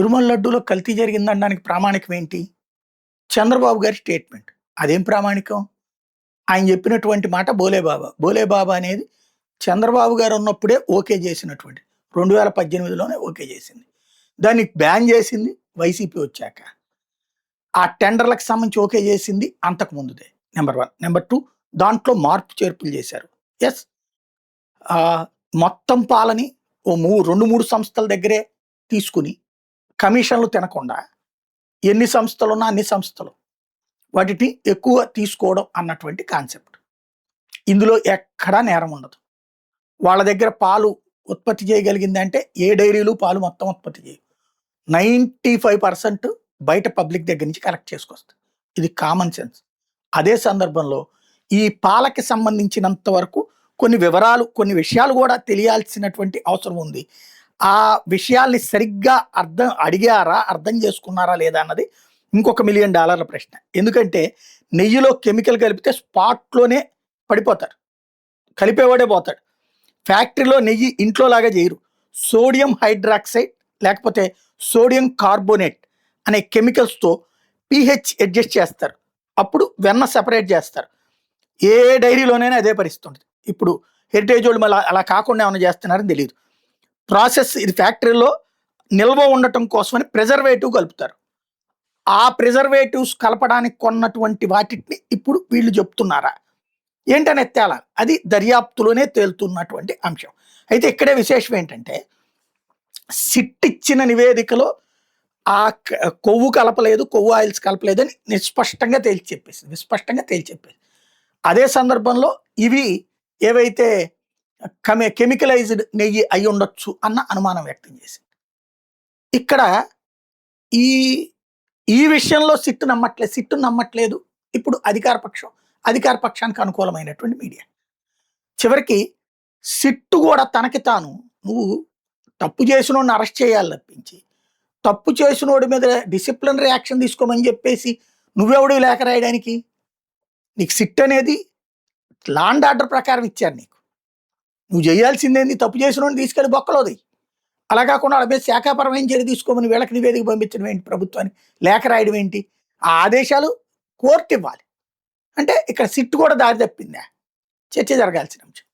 తిరుమల లడ్డూలో కల్తీ జరిగిందనడానికి ప్రామాణికం ఏంటి? చంద్రబాబు గారి స్టేట్మెంట్. అదేం ప్రామాణికం? ఆయన చెప్పినటువంటి మాట బోలేబాబా. బోలేబాబా అనేది చంద్రబాబు గారు ఉన్నప్పుడే ఓకే చేసినటువంటిది. 2018లోనే ఓకే చేసింది. దాన్ని బ్యాన్ చేసింది వైసీపీ వచ్చాక. ఆ టెండర్‌లకు సంబంధించి ఓకే చేసింది అంతకు ముందుదే. నంబర్ 1. నంబర్ 2 దాంట్లో మార్పు చేర్పులు చేశారు. యెస్. మొత్తం పాలని ఓ 2, 3 సంస్థల దగ్గరే తీసుకొని కమిషన్లు తినకుండా ఎన్ని సంస్థలున్నా అన్ని సంస్థలు వాటిని ఎక్కువ తీసుకోవడం అన్నటువంటి కాన్సెప్ట్. ఇందులో ఎక్కడా నేరం ఉండదు. వాళ్ళ దగ్గర పాలు ఉత్పత్తి చేయగలిగిందంటే ఏ డైరీలు పాలు మొత్తం ఉత్పత్తి చేయవు. 95% బయట పబ్లిక్ దగ్గర నుంచి కలెక్ట్ చేసుకొస్తుంది. ఇది కామన్ సెన్స్. అదే సందర్భంలో ఈ పాలకి సంబంధించినంత వరకు కొన్ని వివరాలు, కొన్ని విషయాలు కూడా తెలియాల్సినటువంటి అవసరం ఉంది. ఆ విషయాల్ని సరిగ్గా అడిగారా, అర్థం చేసుకున్నారా లేదా అన్నది ఇంకొక $1 మిలియన్ ప్రశ్న. ఎందుకంటే నెయ్యిలో కెమికల్ కలిపితే స్పాట్లోనే పడిపోతారు, కలిపేవాడే పోతాడు. ఫ్యాక్టరీలో నెయ్యి ఇంట్లో లాగా చేయరు. సోడియం హైడ్రాక్సైడ్ లేకపోతే సోడియం కార్బోనేట్ అనే కెమికల్స్తో pH అడ్జస్ట్ చేస్తారు. అప్పుడు వెన్న సెపరేట్ చేస్తారు. ఏ డైరీలోనైనా అదే పరిస్థితి ఉంటుంది. ఇప్పుడు హెరిటేజ్ వాళ్ళు మళ్ళీ అలా కాకుండా ఏమైనా చేస్తున్నారని తెలియదు. ప్రాసెస్ ఇది ఫ్యాక్టరీలో నిల్వ ఉండటం కోసమని ప్రిజర్వేటివ్ కలుపుతారు. ఆ ప్రిజర్వేటివ్స్ కలపడానికి కొన్నటువంటి వాటిని ఇప్పుడు వీళ్ళు చెప్తున్నారా ఏంటనే తేలాలి. అది దర్యాప్తులోనే తేలుతున్నటువంటి అంశం. అయితే ఇక్కడే విశేషం ఏంటంటే సిట్ ఇచ్చిన నివేదికలో ఆ కొవ్వు కలపలేదు, కొవ్వు ఆయిల్స్ కలపలేదని విస్పష్టంగా తేల్చి చెప్పేసి అదే సందర్భంలో ఇవి ఏవైతే కెమికలైజ్డ్ నెయ్యి అయి ఉండొచ్చు అన్న అనుమానం వ్యక్తం చేసింది. ఇక్కడ ఈ ఈ విషయంలో సిట్టు నమ్మట్లేదు. ఇప్పుడు అధికార పక్షానికి అనుకూలమైనటువంటి మీడియా. చివరికి సిట్టు కూడా తనకి తాను నువ్వు తప్పు చేసినోడిని అరెస్ట్ చేయాలి తప్పించి తప్పు చేసినోడి మీద డిసిప్లినరీ యాక్షన్ తీసుకోమని చెప్పేసి నువ్వెవడు లేఖ రాయడానికి? నీకు సిట్ అనేది లా అండ్ ఆర్డర్ ప్రకారం ఇచ్చారు. నువ్వు చేయాల్సిందేంది? తప్పు చేసినోడిని తీసుకెళ్ళి బొక్కలోది. అలా కాకుండా వాళ్ళ మీద శాఖాపరమైన చర్య తీసుకోమని వీళ్ళకి నివేదిక పంపించడం ఏంటి? ప్రభుత్వానికి లేఖ రాయడం ఏంటి? ఆ ఆదేశాలు కోర్టు ఇవ్వాలి. అంటే ఇక్కడ సిట్ కూడా దారి తప్పిందా? చర్చ జరగాల్సిన అంశం.